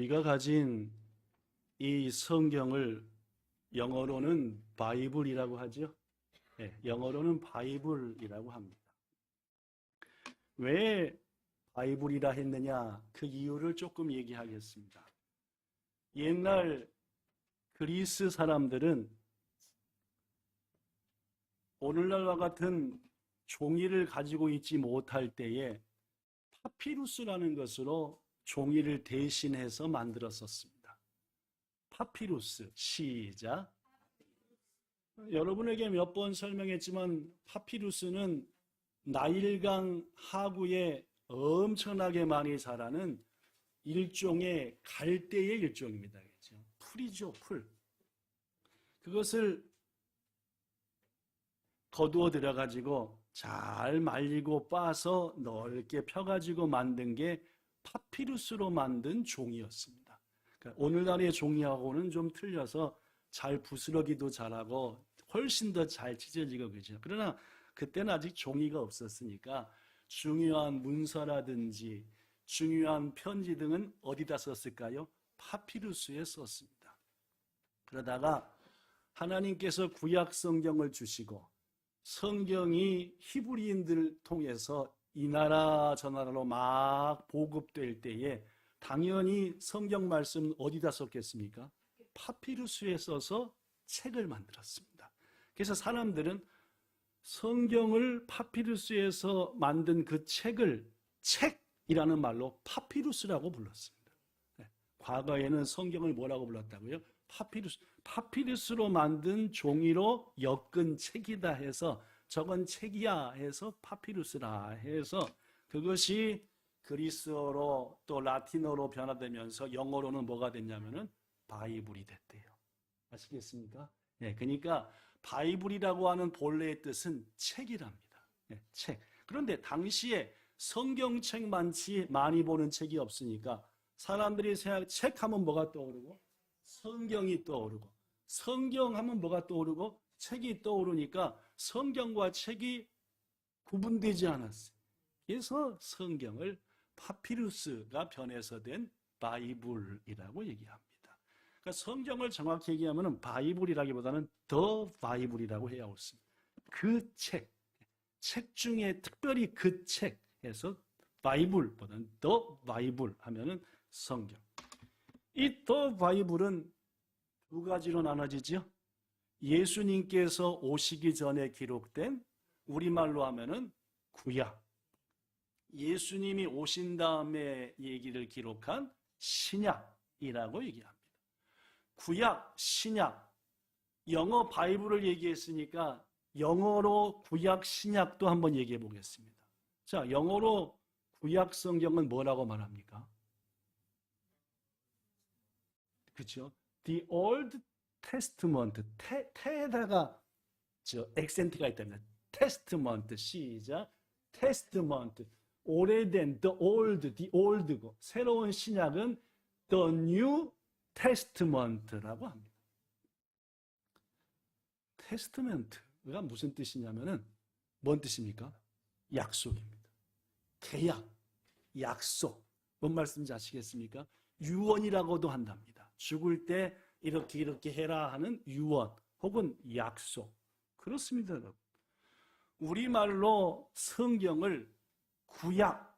우리가 가진 이 성경을 영어로는 바이블이라고 하죠. 네, 영어로는 바이블이라고 합니다. 왜 바이블이라 했느냐? 그 이유를 조금 얘기하겠습니다. 옛날 그리스 사람들은 오늘날과 같은 종이를 가지고 있지 못할 때에 파피루스라는 것으로 종이를 대신해서 만들었었습니다. 파피루스, 시작. 여러분에게 몇 번 설명했지만 파피루스는 나일강 하구에 엄청나게 많이 자라는 일종의 갈대의 일종입니다. 그렇죠? 풀이죠, 풀. 그것을 거두어 들여가지고 잘 말리고 빻아서 넓게 펴가지고 만든 게 파피루스로 만든 종이었습니다. 그러니까 오늘날의 종이하고는 좀 틀려서 잘 부스러기도 잘하고 훨씬 더 잘 찢어지고 그죠. 그러나 그때는 아직 종이가 없었으니까 중요한 문서라든지 중요한 편지 등은 어디다 썼을까요? 파피루스에 썼습니다. 그러다가 하나님께서 구약 성경을 주시고 성경이 히브리인들 통해서 이 나라 저 나라로 막 보급될 때에 당연히 성경 말씀 어디다 썼겠습니까? 파피루스에 써서 책을 만들었습니다. 그래서 사람들은 성경을 파피루스에서 만든 그 책을 책이라는 말로 파피루스라고 불렀습니다. 과거에는 성경을 뭐라고 불렀다고요? 파피루스로 만든 종이로 엮은 책이다 해서 저건 책이야 해서 파피루스라 해서 그것이 그리스어로 또 라틴어로 변화되면서 영어로는 뭐가 됐냐면은 바이블이 됐대요. 아시겠습니까? 네, 그러니까 바이블이라고 하는 본래의 뜻은 책이랍니다. 네, 책. 그런데 당시에 성경책만 많이 보는 책이 없으니까 사람들이 책하면 뭐가 떠오르고 성경이 떠오르고 성경하면 뭐가 떠오르고 책이 떠오르니까 성경과 책이 구분되지 않았어요. 그래서 성경을 파피루스가 변해서 된 바이블이라고 얘기합니다. 그러니까 성경을 정확히 얘기하면 바이블이라기보다는 더 바이블이라고 해야 옳습니다. 그 책 중에 특별히 그 책에서 바이블보다는 더 바이블 하면은 성경. 이 더 바이블은 두 가지로 나눠지죠. 예수님께서 오시기 전에 기록된 우리말로 하면은 구약. 예수님이 오신 다음에 얘기를 기록한 신약이라고 얘기합니다. 구약, 신약. 영어 바이블을 얘기했으니까 영어로 구약, 신약도 한번 얘기해 보겠습니다. 자, 영어로 구약 성경은 뭐라고 말합니까? 그렇죠? The Old Testament. 태에다가 액센트가 있답니다. Testament. 시작. Testament. 오래된 the old고 새로운 신약은 the New Testament라고 합니다. 테스트먼트가 무슨 뜻이냐면은 뭔 뜻입니까? 약속입니다. 계약, 약속. 뭔 말씀인지 아시겠습니까? 유언이라고도 한답니다. 죽을 때 이렇게 해라 하는 유언 혹은 약속. 그렇습니다, 여러분. 우리말로 성경을 구약,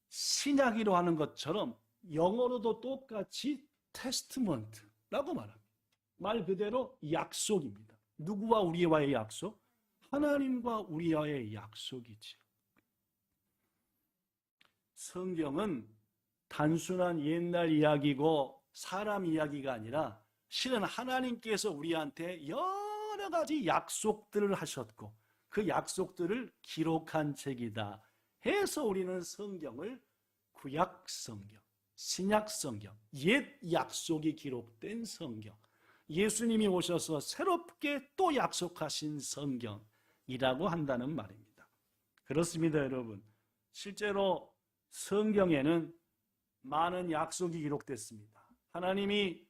신약이로 하는 것처럼 영어로도 똑같이 테스트먼트라고 말합니다. 말 그대로 약속입니다. 누구와 우리와의 약속? 하나님과 우리와의 약속이죠. 성경은 단순한 옛날 이야기고 사람 이야기가 아니라 실은 하나님께서 우리한테 여러 가지 약속들을 하셨고 그 약속들을 기록한 책이다 해서 우리는 성경을 구약 성경, 신약 성경, 옛 약속이 기록된 성경, 예수님이 오셔서 새롭게 또 약속하신 성경이라고 한다는 말입니다. 그렇습니다, 여러분. 실제로 성경에는 많은 약속이 기록됐습니다. 하나님이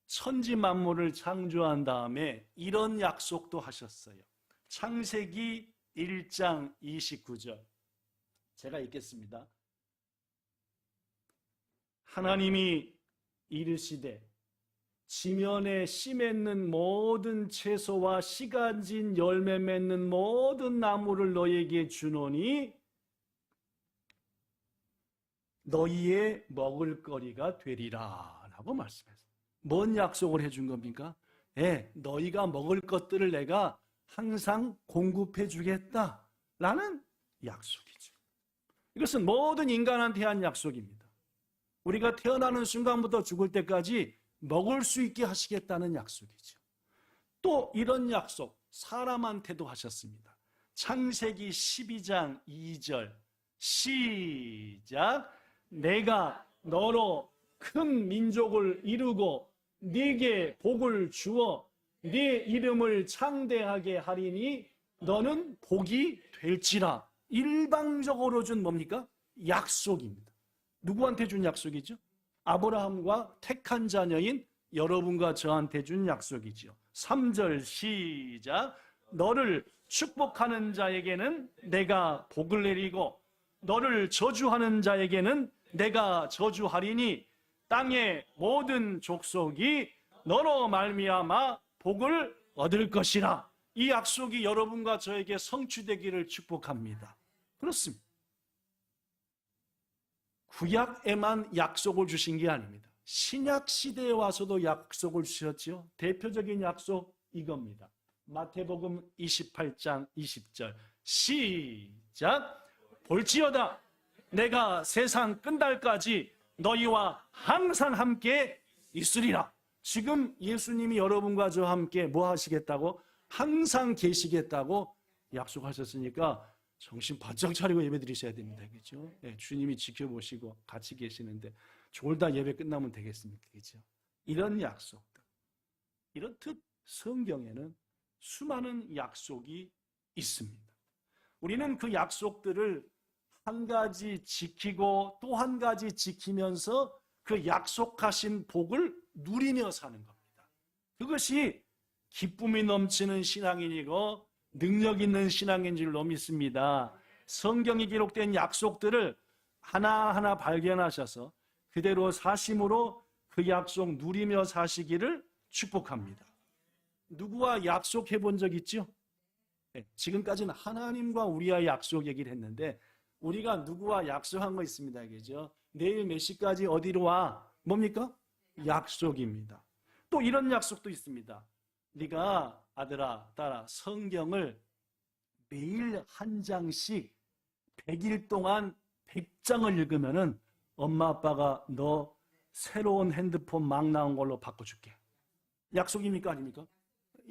천지 만물을 창조한 다음에 이런 약속도 하셨어요. 창세기 1장 29절. 제가 읽겠습니다. 하나님이 이르시되 지면에 씨 맺는 모든 채소와 씨가 진 열매 맺는 모든 나무를 너희에게 주노니 너희의 먹을거리가 되리라 라고 말씀했어요. 뭔 약속을 해준 겁니까? 너희가 먹을 것들을 내가 항상 공급해 주겠다 라는 약속이죠. 이것은 모든 인간한테 한 약속입니다. 우리가 태어나는 순간부터 죽을 때까지 먹을 수 있게 하시겠다는 약속이죠. 또 이런 약속 사람한테도 하셨습니다. 창세기 12장 2절 시작. 내가 너로 큰 민족을 이루고 네게 복을 주어 네 이름을 창대하게 하리니 너는 복이 될지라. 일방적으로 준 뭡니까? 약속입니다. 누구한테 준 약속이죠? 아브라함과 택한 자녀인 여러분과 저한테 준 약속이죠. 3절 시작. 너를 축복하는 자에게는 내가 복을 내리고 너를 저주하는 자에게는 내가 저주하리니 땅의 모든 족속이 너로 말미암아 복을 얻을 것이라. 이 약속이 여러분과 저에게 성취되기를 축복합니다. 그렇습니다. 구약에만 약속을 주신 게 아닙니다. 신약 시대에 와서도 약속을 주셨죠. 대표적인 약속 이겁니다. 마태복음 28장 20절 시작. 볼지어다 내가 세상 끝날까지 너희와 항상 함께 있으리라. 지금 예수님이 여러분과 저와 함께 뭐 하시겠다고? 항상 계시겠다고 약속하셨으니까 정신 바짝 차리고 예배 드리셔야 됩니다. 그렇죠? 주님이 지켜보시고 같이 계시는데 졸다 예배 끝나면 되겠습니까? 그렇죠? 이런 약속들. 이렇듯 성경에는 수많은 약속이 있습니다. 우리는 그 약속들을 한 가지 지키고 또 한 가지 지키면서 그 약속하신 복을 누리며 사는 겁니다. 그것이 기쁨이 넘치는 신앙인이고 능력 있는 신앙인 줄로 믿습니다. 성경에 기록된 약속들을 하나하나 발견하셔서 그대로 사심으로 그 약속 누리며 사시기를 축복합니다. 누구와 약속해 본 적 있죠? 지금까지는 하나님과 우리와 약속 얘기를 했는데 우리가 누구와 약속한 거 있습니다. 그죠? 내일 몇 시까지 어디로 와? 뭡니까? 약속입니다. 또 이런 약속도 있습니다. 네가 아들아, 딸아, 성경을 매일 한 장씩 100일 동안 100장을 읽으면은 엄마 아빠가 너 새로운 핸드폰 막 나온 걸로 바꿔줄게. 약속입니까? 아닙니까?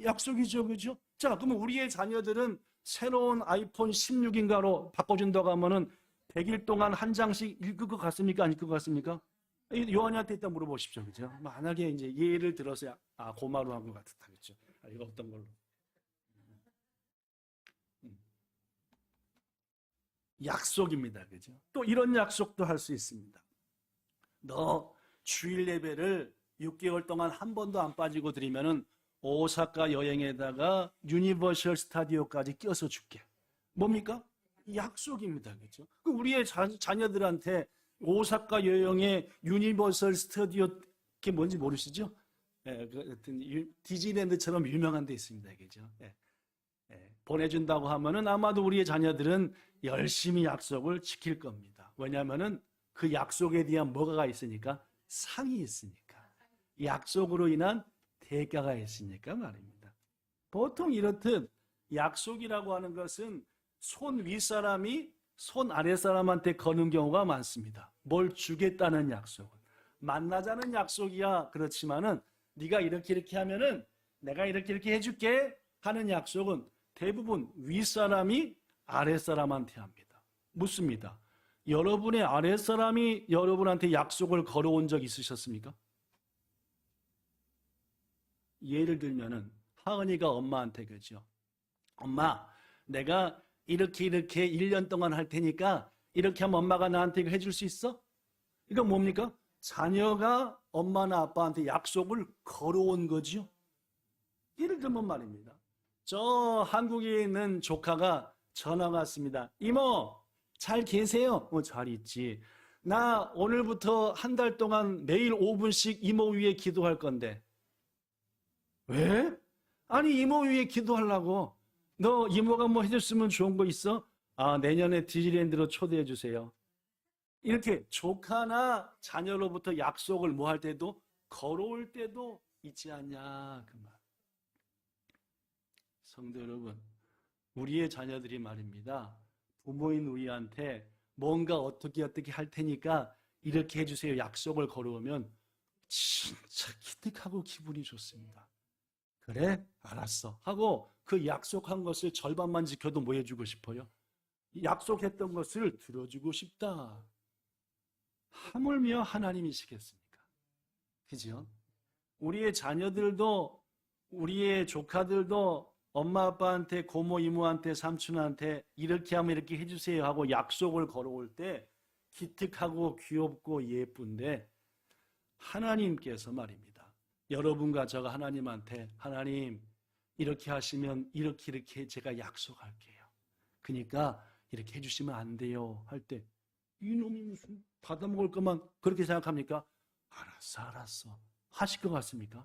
약속이죠. 그죠? 자, 그러면 우리의 자녀들은 새로운 아이폰 16인가로 바꿔준다고 하면은 100일 동안 한 장씩 읽을 것 같습니까? 아닐 것 같습니까? 요한이한테 일단 물어보십시오. 그죠? 만약에 이제 예를 들어서 고마로 한 것 같다. 그죠? 이거 어떤 걸로? 약속입니다. 그죠? 또 이런 약속도 할 수 있습니다. 너 주일 예배를 6개월 동안 한 번도 안 빠지고 드리면은 오사카 여행에다가 유니버셜 스타디오까지 껴서 줄게. 뭡니까? 약속입니다. 그죠? 우리의 자녀들한테 오사카 여행의 유니버설 스튜디오 그게 뭔지 모르시죠? 디즈니랜드처럼 유명한 데 있습니다. 그죠? 보내준다고 하면은 아마도 우리의 자녀들은 열심히 약속을 지킬 겁니다. 왜냐하면은 그 약속에 대한 뭐가 있으니까? 상이 있으니까. 약속으로 인한 대가가 있으니까 말입니다. 보통 이렇듯 약속이라고 하는 것은 손 윗사람이 손 아랫사람한테 거는 경우가 많습니다. 뭘 주겠다는 약속은. 만나자는 약속이야 그렇지만은 네가 이렇게 하면은 내가 이렇게 해줄게 하는 약속은 대부분 윗사람이 아랫사람한테 합니다. 묻습니다. 여러분의 아랫사람이 여러분한테 약속을 걸어온 적 있으셨습니까? 예를 들면은 하은이가 엄마한테 그러죠. 엄마, 내가 이렇게 1년 동안 할 테니까 이렇게 하면 엄마가 나한테 이거 해줄 수 있어? 이건 뭡니까? 자녀가 엄마나 아빠한테 약속을 걸어온 거죠. 예를 들면 말입니다. 저 한국에 있는 조카가 전화가 왔습니다. 이모, 잘 계세요? 잘 있지. 나 오늘부터 한 달 동안 매일 5분씩 이모 위에 기도할 건데. 왜? 아니, 이모 위에 기도하려고. 너 이모가 뭐 해줬으면 좋은 거 있어? 아, 내년에 디즈니랜드로 초대해 주세요. 이렇게 조카나 자녀로부터 약속을 뭐 할 때도, 걸어올 때도 있지 않냐 그 말. 성도 여러분, 우리의 자녀들이 말입니다. 부모인 우리한테 뭔가 어떻게 할 테니까 이렇게 해주세요 약속을 걸어오면 진짜 기특하고 기분이 좋습니다. 그래? 알았어 하고 그 약속한 것을 절반만 지켜도 뭐 해주고 싶어요? 약속했던 것을 들어주고 싶다. 하물며 하나님이시겠습니까? 그죠? 우리의 자녀들도, 우리의 조카들도 엄마 아빠한테, 고모 이모한테, 삼촌한테 이렇게 하면 이렇게 해주세요 하고 약속을 걸어올 때 기특하고 귀엽고 예쁜데, 하나님께서 말입니다. 여러분과 저가 하나님한테 하나님 이렇게 하시면 이렇게 제가 약속할게요. 그러니까 이렇게 해주시면 안 돼요 할 때 이놈이 무슨 받아먹을 것만 그렇게 생각합니까? 알았어 하실 것 같습니까?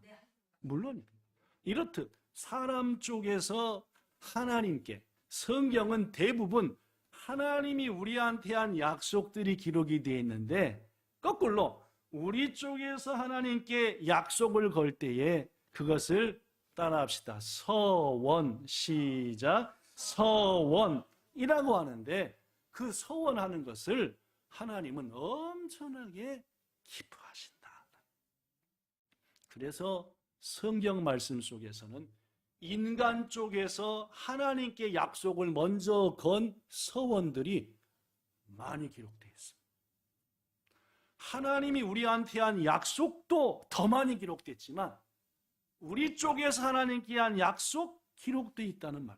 물론입니다. 이렇듯 사람 쪽에서 하나님께, 성경은 대부분 하나님이 우리한테 한 약속들이 기록이 되어 있는데, 거꾸로 우리 쪽에서 하나님께 약속을 걸 때에 그것을 따라합시다. 서원, 시작. 서원이라고 하는데, 그 서원하는 것을 하나님은 엄청나게 기뻐하신다. 그래서 성경 말씀 속에서는 인간 쪽에서 하나님께 약속을 먼저 건 서원들이 많이 기록되어 있습니다. 하나님이 우리한테 한 약속도 더 많이 기록됐지만 우리 쪽에서 하나님께 한 약속 기록되어 있다는 말.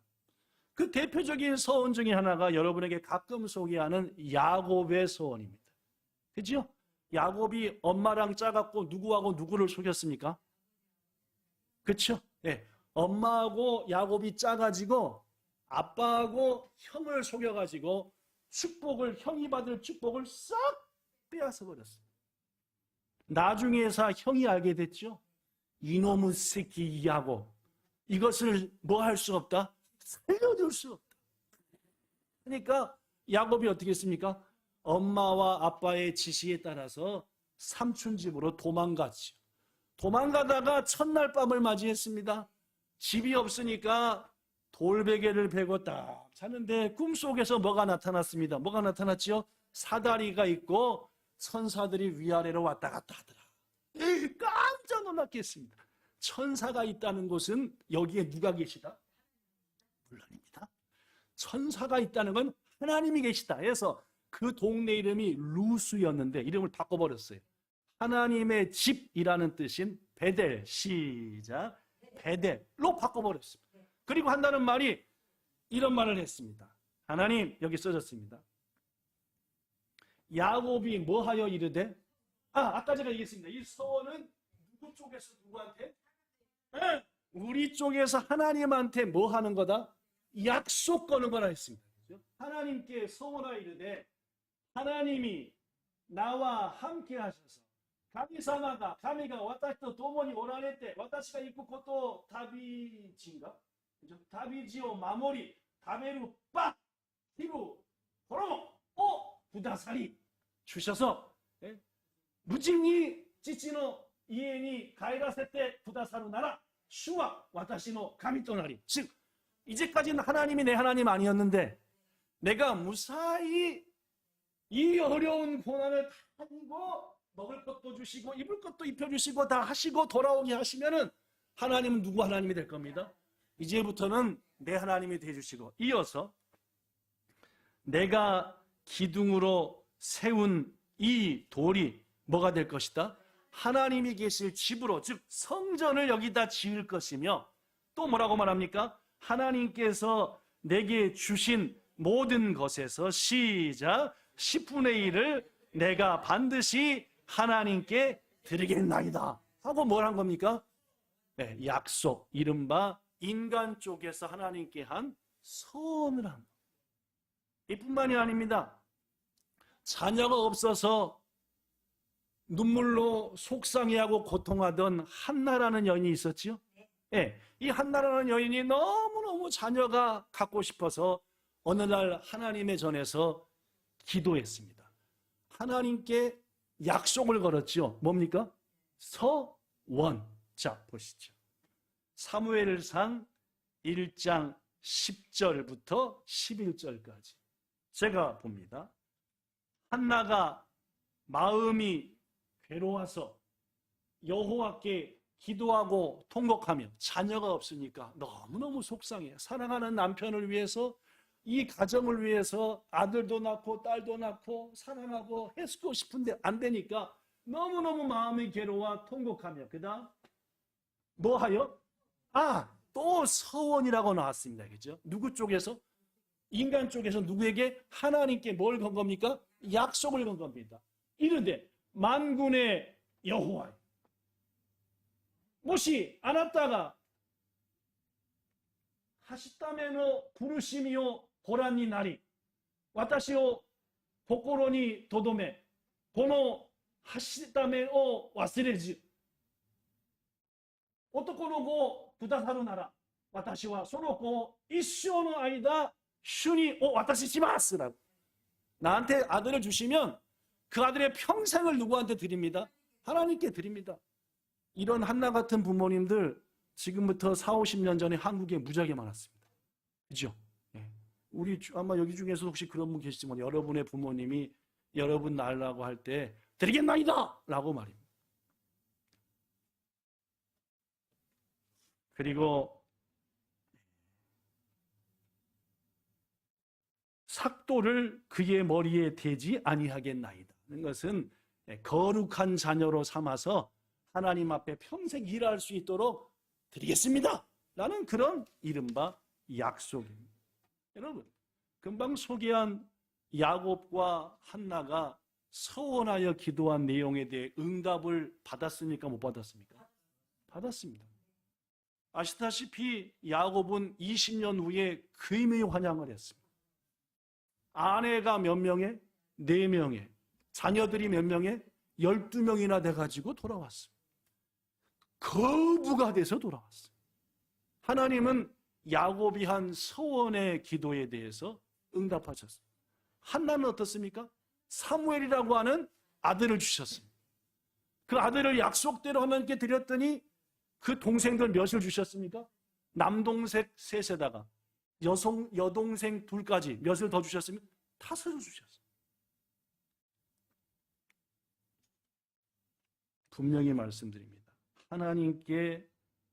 그 대표적인 서원 중에 하나가 여러분에게 가끔 소개하는 야곱의 서원입니다. 그죠? 야곱이 엄마랑 짜갖고 누구하고 누구를 속였습니까? 그렇죠? 네. 엄마하고 야곱이 짜가지고 아빠하고 형을 속여가지고 형이 받을 축복을 싹 빼앗아 버렸어요. 나중에서 형이 알게 됐죠. 이놈의 새끼 야곱, 이것을 뭐 할 수 없다? 살려둘 수 없다. 그러니까 야곱이 어떻게 했습니까? 엄마와 아빠의 지시에 따라서 삼촌 집으로 도망갔죠. 도망가다가 첫날 밤을 맞이했습니다. 집이 없으니까 돌베개를 베고 딱 자는데 꿈속에서 뭐가 나타났습니다. 뭐가 나타났지요? 사다리가 있고 천사들이 위아래로 왔다 갔다 하더라. 깜짝 놀랐겠습니다. 천사가 있다는 곳은 여기에 누가 계시다? 물론입니다. 천사가 있다는 건 하나님이 계시다 해서 그 동네 이름이 루스였는데 이름을 바꿔버렸어요. 하나님의 집이라는 뜻인 베델, 시작, 베델로 바꿔버렸습니다. 그리고 한다는 말이 이런 말을 했습니다. 하나님, 여기 써졌습니다. 야곱이 뭐하여 이르되, 아까 제가 얘기했습니다. 이 서원은 누구 쪽에서 누구한테? 우리 쪽에서 하나님한테 뭐 하는 거다? 약속 거는 거라 했습니다. 하나님께 서원하여 이르되, 하나님이 나와 함께 하셔서 가미사마가 가미가 와타시토 도모니 오라레테 와타시가 이쿠 코토 다비지인가? 다비지오 마모리 다베루 빡 히루 호로모 오 구다사리 주셔서 무진히 찌찌노 이엔이 가이라세테 구다사루 나라 슈와 와타시노 가미토나리. 즉 이제까지는 하나님이 내 하나님 아니었는데 내가 무사히 이 어려운 고난을 타고 먹을 것도 주시고 입을 것도 입혀주시고 다 하시고 돌아오게 하시면은 하나님은 누구 하나님이 될 겁니다. 이제부터는 내 하나님이 되어주시고, 이어서 내가 기둥으로 세운 이 돌이 뭐가 될 것이다? 하나님이 계실 집으로, 즉 성전을 여기다 지을 것이며, 또 뭐라고 말합니까? 하나님께서 내게 주신 모든 것에서 시작 10분의 1을 내가 반드시 하나님께 드리겠나이다 하고 뭘 한 겁니까? 네, 약속, 이른바 인간 쪽에서 하나님께 한 서원을 한 것. 이뿐만이 아닙니다. 자녀가 없어서 눈물로 속상해하고 고통하던 한나라는 여인이 있었지요. 예, 이 한나라는 여인이 너무너무 자녀가 갖고 싶어서 어느 날 하나님의 전에서 기도했습니다. 하나님께 약속을 걸었죠. 뭡니까? 서원. 자, 보시죠. 사무엘상 1장 10절부터 11절까지 제가 봅니다. 한나가 마음이 괴로워서 여호와께 기도하고 통곡하며 자녀가 없으니까 너무너무 속상해요. 사랑하는 남편을 위해서, 이 가정을 위해서 아들도 낳고 딸도 낳고 사랑하고 해주고 싶은데 안 되니까 너무너무 마음이 괴로워 통곡하며, 그 다음 뭐하여? 또 서원이라고 나왔습니다. 그죠? 누구 쪽에서? 인간 쪽에서 누구에게? 하나님께 뭘 건 겁니까? 약속을 건 겁니다. 이런데 만군의 여호와, 모시 아나타가 하시타메노 부르시미요 고란니 나리 와타시오 보코로니 도도메 고노 하시타메오 와스레즈 오토코노고 부다사루 나라 와타시와 소노코 이쇼의 아이다 슈니 와타시 시마스라고, 나한테 아들을 주시면 그 아들의 평생을 누구한테 드립니다? 하나님께 드립니다. 이런 한나 같은 부모님들 지금부터 40, 50년 전에 한국에 무지하게 많았습니다. 그죠? 우리 아마 여기 중에서 혹시 그런 분 계시지만 여러분의 부모님이 여러분 낳으라고 할 때 드리겠나이다 라고 말입니다. 그리고 삭도를 그의 머리에 대지 아니하겠나이다 는 것은 거룩한 자녀로 삼아서 하나님 앞에 평생 일할 수 있도록 드리겠습니다 라는 그런 이른바 약속입니다. 여러분, 금방 소개한 야곱과 한나가 서원하여 기도한 내용에 대해 응답을 받았습니까? 못 받았습니까? 받았습니다. 아시다시피 야곱은 20년 후에 금이 환영을 했습니다. 아내가 몇 명에? 4명에. 자녀들이 몇 명에? 12명이나 돼가지고 돌아왔습니다. 거부가 돼서 돌아왔어요. 하나님은 야곱이 한 서원의 기도에 대해서 응답하셨어요. 한나는 어떻습니까? 사무엘이라고 하는 아들을 주셨습니다. 그 아들을 약속대로 하나님께 드렸더니 그 동생들 몇을 주셨습니까? 남동생 셋에다가 여동생 2까지 몇을 더 주셨습니까? 5을 주셨어요. 분명히 말씀드립니다. 하나님께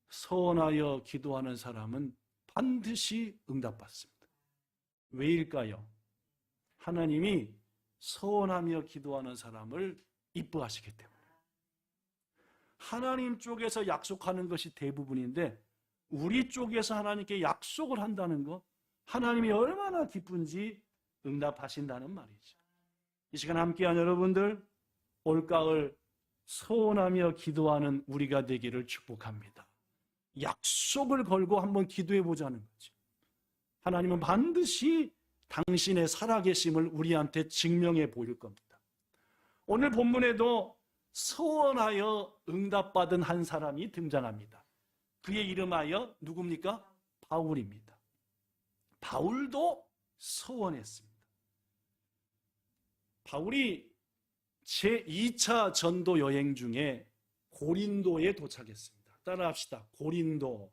서원하여 기도하는 사람은 반드시 응답받습니다. 왜일까요? 하나님이 서원하며 기도하는 사람을 이뻐하시기 때문에. 하나님 쪽에서 약속하는 것이 대부분인데 우리 쪽에서 하나님께 약속을 한다는 것, 하나님이 얼마나 기쁜지 응답하신다는 말이죠. 이 시간 함께한 여러분들, 올가을 서원하며 기도하는 우리가 되기를 축복합니다. 약속을 걸고 한번 기도해 보자는 거죠. 하나님은 반드시 당신의 살아계심을 우리한테 증명해 보일 겁니다. 오늘 본문에도 서원하여 응답받은 한 사람이 등장합니다. 그의 이름하여 누굽니까? 바울입니다. 바울도 서원했습니다. 바울이 제2차 전도 여행 중에 고린도에 도착했습니다. 따라합시다. 고린도.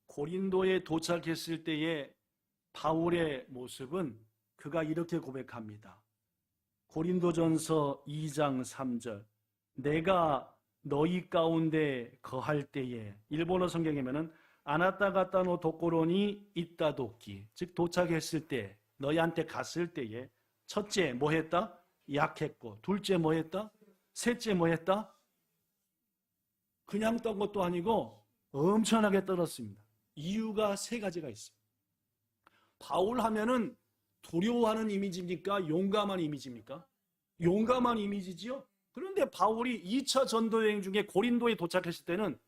고린도에 도착했을 때의 바울의 모습은 그가 이렇게 고백합니다. 고린도전서 2장 3절. 내가 너희 가운데 거할 때에, 일본어 성경에는 아나타 가타노 도코로니 있다 도끼, 즉 도착했을 때, 너희한테 갔을 때에 첫째 뭐 했다? 약했고, 둘째 뭐 했다? 셋째 뭐 했다? 그냥 떤 것도 아니고 엄청나게 떨었습니다. 이유가 3가지가 있습니다. 바울 하면은 두려워하는 이미지입니까? 용감한 이미지입니까? 용감한 이미지지요? 그런데 바울이 2차 전도여행 중에 고린도에 도착했을 때는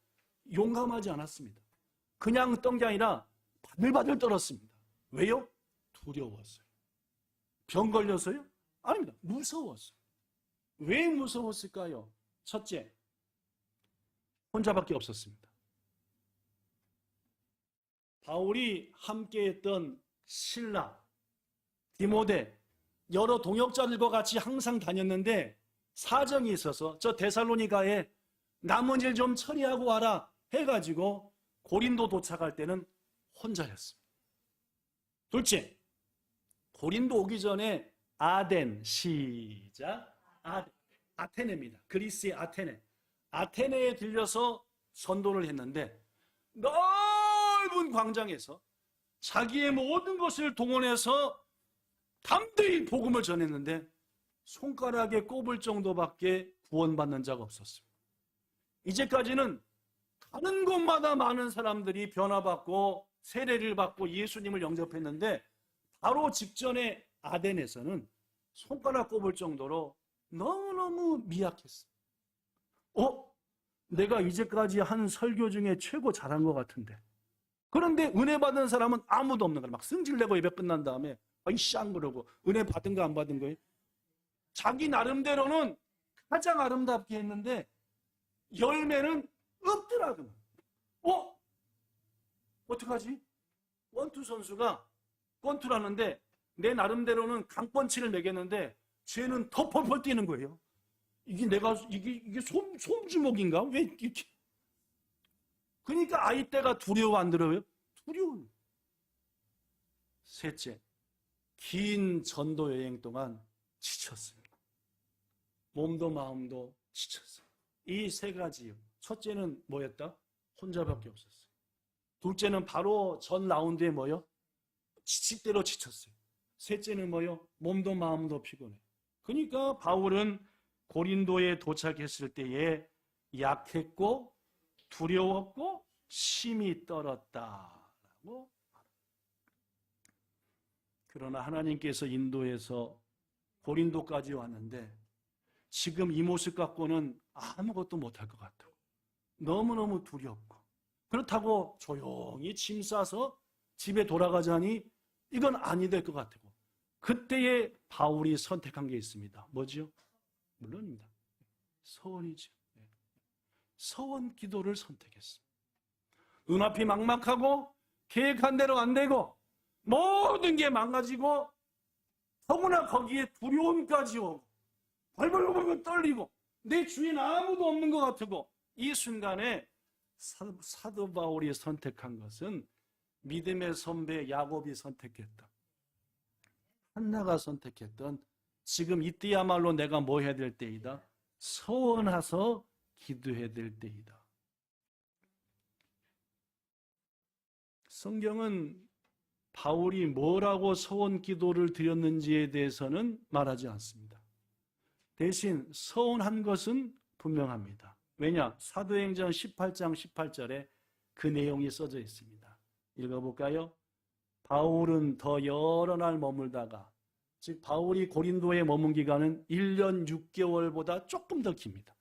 용감하지 않았습니다. 그냥 떤 게 아니라 바들바들 떨었습니다. 왜요? 두려웠어요. 병 걸려서요? 아닙니다. 무서웠어요. 왜 무서웠을까요? 첫째, 혼자밖에 없었습니다. 바울이 함께했던 실라, 디모데, 여러 동역자들과 같이 항상 다녔는데 사정이 있어서 저 데살로니가에 남은 일 좀 처리하고 와라 해가지고 고린도 도착할 때는 혼자였습니다. 둘째, 고린도 오기 전에 아덴, 시작, 아테네입니다. 그리스의 아테네. 아테네에 들려서 선도를 했는데 넓은 광장에서 자기의 모든 것을 동원해서 담대히 복음을 전했는데 손가락에 꼽을 정도밖에 구원받는 자가 없었습니다. 이제까지는 가는 곳마다 많은 사람들이 변화받고 세례를 받고 예수님을 영접했는데 바로 직전에 아덴에서는 손가락 꼽을 정도로 너무너무 미약했어요. 내가 이제까지 한 설교 중에 최고 잘한 것 같은데. 그런데 은혜 받은 사람은 아무도 없는 거예요. 막 승질내고 예배 끝난 다음에 쌍 그러고 은혜 받은 거 안 받은 거예요. 자기 나름대로는 가장 아름답게 했는데 열매는 없더라고요. 어떡하지? 권투 선수가 권투를 하는데 내 나름대로는 강펀치를 매겼는데 쟤는 더 펄펄 뛰는 거예요. 이게 솜주먹인가? 왜 이렇게? 그러니까 아이 때가 두려워 안 들어요? 두려워. 셋째, 긴 전도 여행 동안 지쳤습니다. 몸도 마음도 지쳤어요. 이 세 가지요. 첫째는 뭐였다? 혼자밖에 없었어요. 둘째는 바로 전 라운드에 뭐요? 지칠 대로 지쳤어요. 셋째는 뭐요? 몸도 마음도 피곤해. 그러니까 바울은 고린도에 도착했을 때에 약했고 두려웠고 심히 떨었다라고. 그러나 하나님께서 인도해서 고린도까지 왔는데 지금 이 모습 갖고는 아무것도 못할 것 같아요. 너무너무 두렵고. 그렇다고 조용히 짐 싸서 집에 돌아가자니 이건 아니 될 것 같고. 그때에 바울이 선택한 게 있습니다. 뭐지요? 물론입니다. 서원이죠. 서원 기도를 선택했습니다. 눈앞이 막막하고 계획한 대로 안 되고 모든 게 망가지고 더구나 거기에 두려움까지 오고 벌벌벌 떨리고 내 주위엔 아무도 없는 것 같고 이 순간에 사도 바울이 선택한 것은 믿음의 선배 야곱이 선택했다. 한나가 선택했던 지금 이때야말로 내가 뭐 해야 될 때이다. 서원하서 기도해야 될 때이다. 성경은 바울이 뭐라고 서원 기도를 드렸는지에 대해서는 말하지 않습니다. 대신 서원한 것은 분명합니다. 왜냐? 사도행전 18장 18절에 그 내용이 써져 있습니다. 읽어볼까요? 바울은 더 여러 날 머물다가, 즉 바울이 고린도에 머문 기간은 1년 6개월보다 조금 더 깁니다.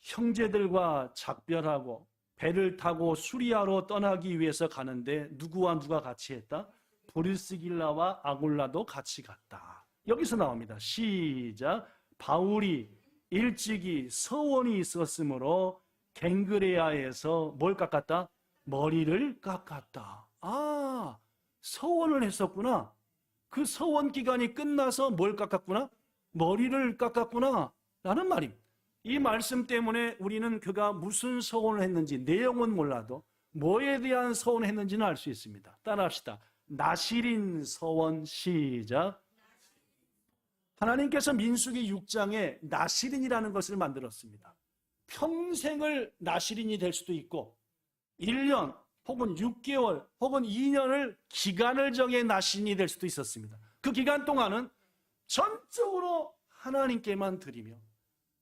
형제들과 작별하고 배를 타고 수리아로 떠나기 위해서 가는데 누구와 누가 같이 했다? 브리스길라와 아굴라도 같이 갔다. 여기서 나옵니다. 시작. 바울이 일찍이 서원이 있었으므로 갱그레아에서 뭘 깎았다? 머리를 깎았다. 아, 서원을 했었구나. 그 서원 기간이 끝나서 뭘 깎았구나? 머리를 깎았구나 라는 말입니다. 이 말씀 때문에 우리는 그가 무슨 서원을 했는지 내용은 몰라도 뭐에 대한 서원을 했는지는 알 수 있습니다. 따라합시다. 나실인 서원. 시작. 하나님께서 민수기 6장에 나실인이라는 것을 만들었습니다. 평생을 나실인이 될 수도 있고 1년 혹은 6개월 혹은 2년을 기간을 정해 나실인이 될 수도 있었습니다. 그 기간 동안은 전적으로 하나님께만 드리며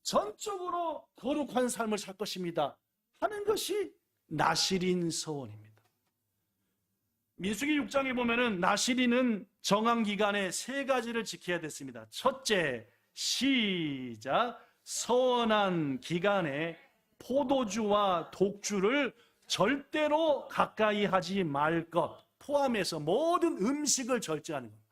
전적으로 거룩한 삶을 살 것입니다 하는 것이 나실인 서원입니다. 민수기 6장에 보면은 나실인은 정한 기간에 세 가지를 지켜야 됐습니다. 첫째, 시작. 서원한 기간에 포도주와 독주를 절대로 가까이 하지 말 것 포함해서 모든 음식을 절제하는 겁니다.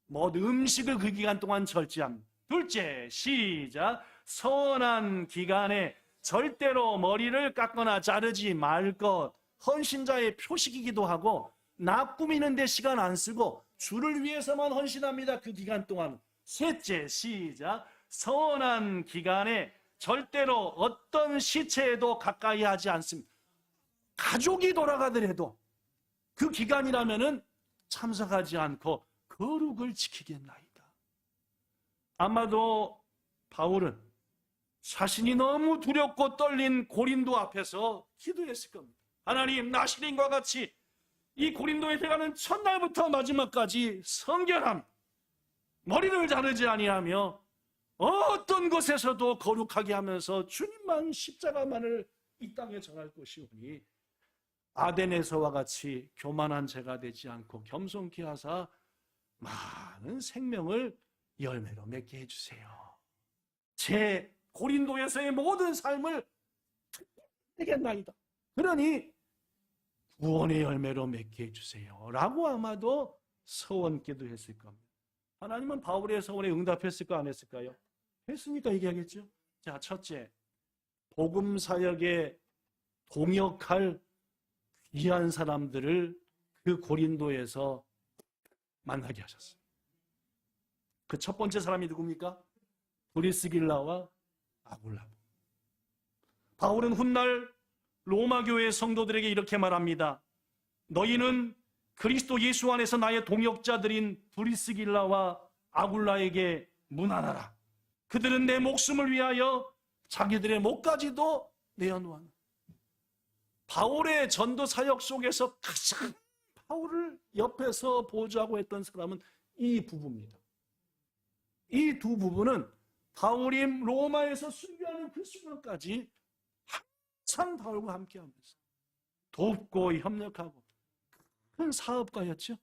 모든 음식을 그 기간 동안 절제합니다. 둘째, 시작. 선한 기간에 절대로 머리를 깎거나 자르지 말 것. 헌신자의 표식이기도 하고 나 꾸미는 데 시간 안 쓰고 주를 위해서만 헌신합니다. 그 기간 동안. 셋째, 시작. 선한 기간에 절대로 어떤 시체에도 가까이 하지 않습니다. 가족이 돌아가더라도 그 기간이라면은 참석하지 않고 거룩을 지키겠나이다. 아마도 바울은 자신이 너무 두렵고 떨린 고린도 앞에서 기도했을 겁니다. 하나님, 나시린과 같이 이 고린도에 들어가는 첫날부터 마지막까지 성결함, 머리를 자르지 아니하며 어떤 곳에서도 거룩하게 하면서 주님만 십자가만을 이 땅에 전할 것이오니 아덴에서와 같이 교만한 자가 되지 않고 겸손케 하사 많은 생명을 열매로 맺게 해주세요. 제 고린도에서의 모든 삶을 되겠나이다. 그러니 구원의 열매로 맺게 해주세요 라고 아마도 서원기도 했을 겁니다. 하나님은 바울의 서원에 응답했을까 안 했을까요? 했으니까 얘기하겠죠. 자, 첫째, 복음 사역에 동역할 귀한 사람들을 그 고린도에서 만나게 하셨어요. 그 첫 번째 사람이 누굽니까? 브리스길라와 아굴라. 바울은 훗날 로마 교회 성도들에게 이렇게 말합니다. 너희는 그리스도 예수 안에서 나의 동역자들인 브리스길라와 아굴라에게 문안하라. 그들은 내 목숨을 위하여 자기들의 목까지도 내어놓았다. 바울의 전도 사역 속에서 가장 바울을 옆에서 보좌하고 했던 사람은 이 부부입니다. 이 두 부부는 바울이 로마에서 순교하는 그 순간까지 항상 바울과 함께하면서 돕고 협력하고 큰 사업가였죠.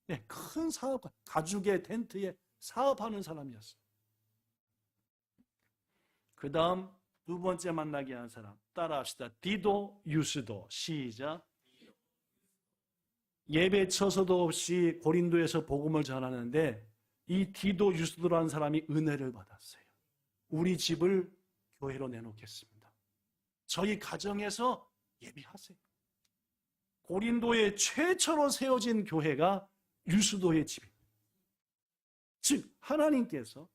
네, 큰 사업가, 가죽의 텐트에 사업하는 사람이었어요. 그 다음 두 번째 만나게 한 사람 따라합시다. 디도, 유스도. 시작. 예배 처소도 없이 고린도에서 복음을 전하는데 이 디도, 유스도라는 사람이 은혜를 받았어요. 우리 집을 교회로 내놓겠습니다. 저희 가정에서 예배하세요. 고린도에 최초로 세워진 교회가 유스도의 집입니다. 즉 하나님께서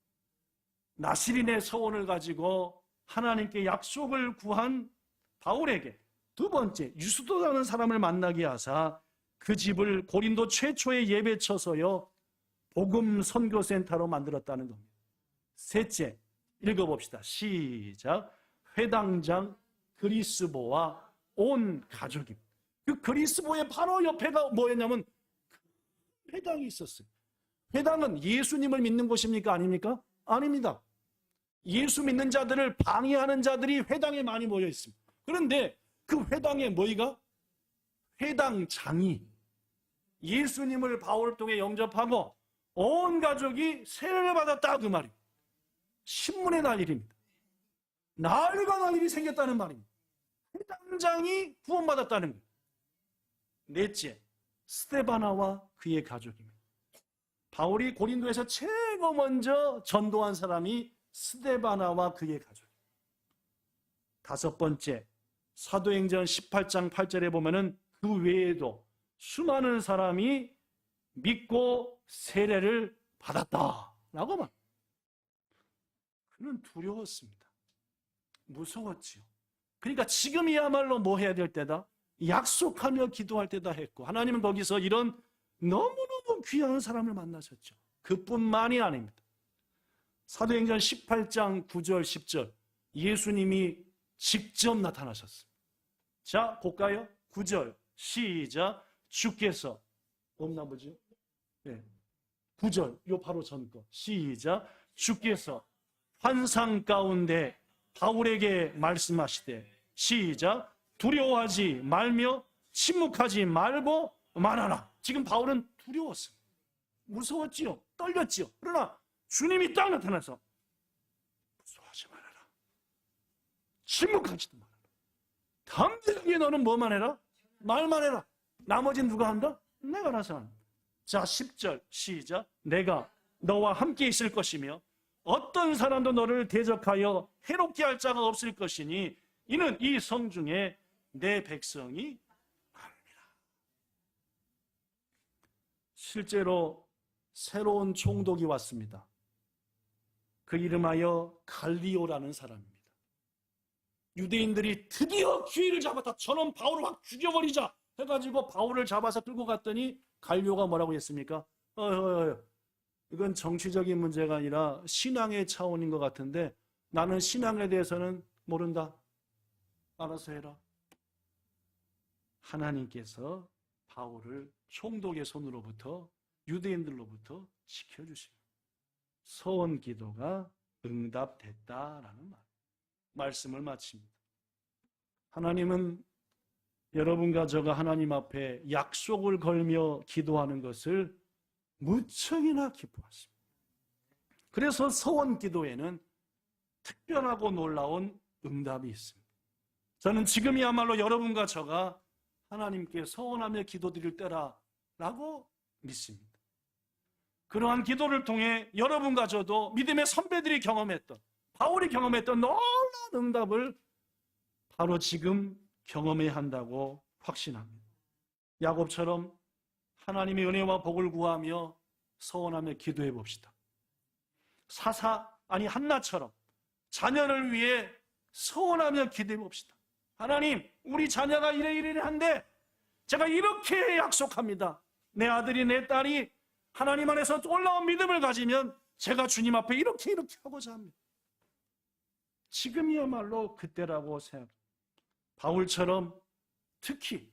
나시린의 서원을 가지고 하나님께 약속을 구한 바울에게 두 번째 유스도라는 사람을 만나게 하사 그 집을 고린도 최초의 예배처소요 복음 선교센터로 만들었다는 겁니다. 셋째, 읽어봅시다. 시작. 회당장 그리스보와 온 가족입니다. 그 그리스보의 바로 옆에가 뭐였냐면 회당이 있었어요. 회당은 예수님을 믿는 곳입니까? 아닙니까? 아닙니다. 예수 믿는 자들을 방해하는 자들이 회당에 많이 모여 있습니다. 그런데 그 회당에 뭐이가? 회당장이 예수님을 바울을 통해 영접하고 온 가족이 세례를 받았다 그 말입니다. 신문에 날 일입니다. 난리가 날 일이 생겼다는 말입니다. 회당장이 구원받았다는 거예요. 넷째, 스데바나와 그의 가족입니다. 바울이 고린도에서 최고 먼저 전도한 사람이 스데바나와 그의 가족. 다섯 번째, 사도행전 18장 8절에 보면은 그 외에도 수많은 사람이 믿고 세례를 받았다라고 말. 그는 두려웠습니다. 무서웠지요. 그러니까 지금이야말로 뭐 해야 될 때다? 약속하며 기도할 때다 했고 하나님은 거기서 이런 너무너무 귀한 사람을 만나셨죠. 그뿐만이 아닙니다. 사도행전 18장 9절 10절 예수님이 직접 나타나셨습니다. 자, 볼까요? 9절 시작. 주께서 없나 보죠? 네. 9절 요 바로 전 거 시작. 주께서 환상 가운데 바울에게 말씀하시되 시작. 두려워하지 말며 침묵하지 말고 말하라. 지금 바울은 두려웠습니다. 무서웠지요. 떨렸지요. 그러나 주님이 딱 나타나서 무서워하지 말아라. 침묵하지도 말아라. 담대하게 너는 뭐만 해라? 말만 해라. 나머지는 누가 한다? 내가 알아서 한다. 자, 10절 시작. 내가 너와 함께 있을 것이며 어떤 사람도 너를 대적하여 해롭게 할 자가 없을 것이니 이는 이 성중에 내 백성이 많으니라. 실제로 새로운 총독이 왔습니다. 그 이름하여 갈리오라는 사람입니다. 유대인들이 드디어 기회를 잡았다. 저놈 바울을 확 죽여버리자 해가지고 바울을 잡아서 끌고 갔더니 갈리오가 뭐라고 했습니까? 이건 정치적인 문제가 아니라 신앙의 차원인 것 같은데 나는 신앙에 대해서는 모른다. 알아서 해라. 하나님께서 바울을 총독의 손으로부터 유대인들로부터 지켜주십니다. 소원 기도가 응답됐다라는 말씀을 마칩니다. 하나님은 여러분과 저가 하나님 앞에 약속을 걸며 기도하는 것을 무척이나 기뻐하십니다. 그래서 소원 기도에는 특별하고 놀라운 응답이 있습니다. 저는 지금이야말로 여러분과 저가 하나님께 소원하며 기도드릴 때라라고 믿습니다. 그러한 기도를 통해 여러분과 저도 믿음의 선배들이 경험했던, 바울이 경험했던 놀라운 응답을 바로 지금 경험해야 한다고 확신합니다. 야곱처럼 하나님의 은혜와 복을 구하며 소원하며 기도해 봅시다. 한나처럼 자녀를 위해 소원하며 기도해 봅시다. 하나님, 우리 자녀가 이래 한데 제가 이렇게 약속합니다. 내 아들이 내 딸이 하나님 안에서 올라온 믿음을 가지면 제가 주님 앞에 이렇게 하고자 합니다. 지금이야말로 그때라고 생각합니다. 바울처럼 특히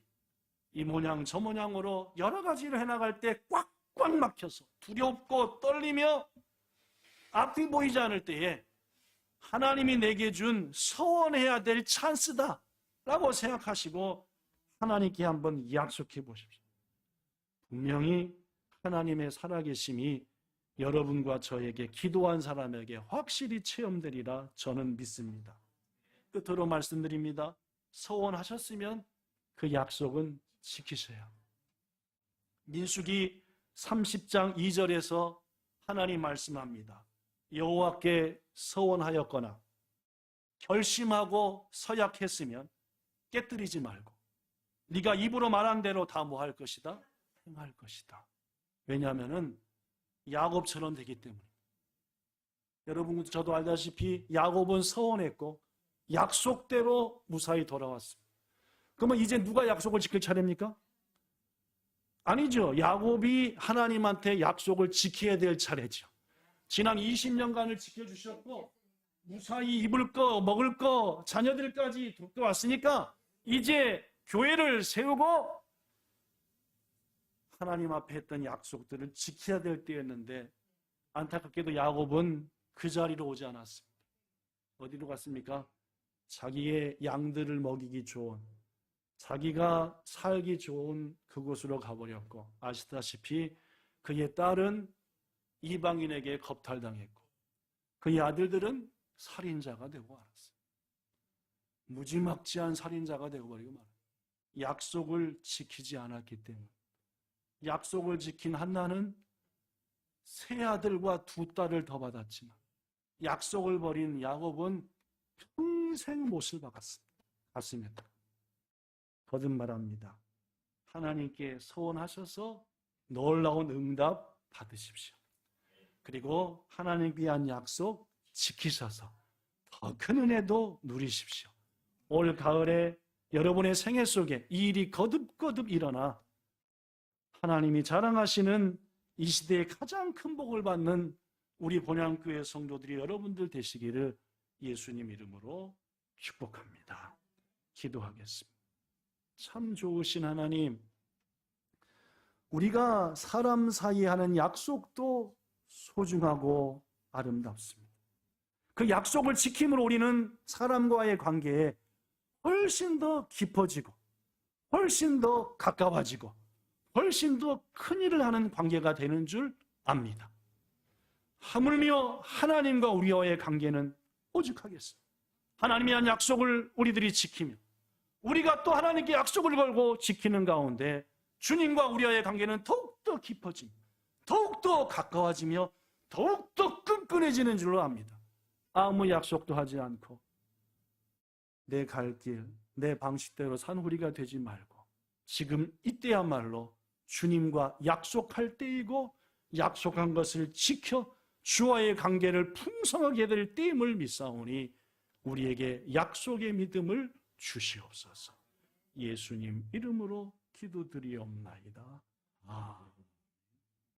이 모양 저 모양으로 여러 가지를 해나갈 때 꽉꽉 막혀서 두렵고 떨리며 앞이 보이지 않을 때에 하나님이 내게 준 소원해야 될 찬스다라고 생각하시고 하나님께 한번 약속해 보십시오. 분명히 하나님의 살아계심이 여러분과 저에게 기도한 사람에게 확실히 체험되리라 저는 믿습니다. 끝으로 말씀드립니다. 소원하셨으면 그 약속은 지키셔야 합니다. 민수기 30장 2절에서 하나님 말씀합니다. 여호와께 소원하였거나 결심하고 서약했으면 깨뜨리지 말고 네가 입으로 말한 대로 다 뭐 할 것이다? 행할 것이다. 왜냐하면 야곱처럼 되기 때문에. 여러분 저도 알다시피 야곱은 서원했고 약속대로 무사히 돌아왔습니다. 그러면 이제 누가 약속을 지킬 차례입니까? 아니죠. 야곱이 하나님한테 약속을 지켜야 될 차례죠. 지난 20년간을 지켜주셨고 무사히 입을 거 먹을 거 자녀들까지 돕겨왔으니까 이제 교회를 세우고 하나님 앞에 했던 약속들을 지켜야 될 때였는데 안타깝게도 야곱은 그 자리로 오지 않았습니다. 어디로 갔습니까? 자기의 양들을 먹이기 좋은, 자기가 살기 좋은 그곳으로 가버렸고 아시다시피 그의 딸은 이방인에게 겁탈당했고 그의 아들들은 살인자가 되고 말았어요. 무지막지한 살인자가 되어버리고 말았어요. 약속을 지키지 않았기 때문에. 약속을 지킨 한나는 세 아들과 두 딸을 더 받았지만 약속을 버린 야곱은 평생 못을 박았습니다. 거듭 말합니다. 하나님께 소원하셔서 놀라운 응답 받으십시오. 그리고 하나님께 한 약속 지키셔서 더 큰 은혜도 누리십시오. 올 가을에 여러분의 생애 속에 이 일이 거듭거듭 일어나 하나님이 자랑하시는 이 시대에 가장 큰 복을 받는 우리 본향교회 성도들이 여러분들 되시기를 예수님 이름으로 축복합니다. 기도하겠습니다. 참 좋으신 하나님, 우리가 사람 사이에 하는 약속도 소중하고 아름답습니다. 그 약속을 지킴으로 우리는 사람과의 관계에 훨씬 더 깊어지고 훨씬 더 가까워지고 훨씬 더 큰 일을 하는 관계가 되는 줄 압니다. 하물며 하나님과 우리와의 관계는 오죽하겠습니까? 하나님이 한 약속을 우리들이 지키며 우리가 또 하나님께 약속을 걸고 지키는 가운데 주님과 우리와의 관계는 더욱더 깊어집니다. 더욱더 가까워지며 더욱더 끈끈해지는 줄로 압니다. 아무 약속도 하지 않고 내 갈 길, 내 방식대로 산 우리가 되지 말고 지금 이때야말로 주님과 약속할 때이고 약속한 것을 지켜 주와의 관계를 풍성하게 될 때임을 믿사오니 우리에게 약속의 믿음을 주시옵소서. 예수님 이름으로 기도드리옵나이다. 아멘.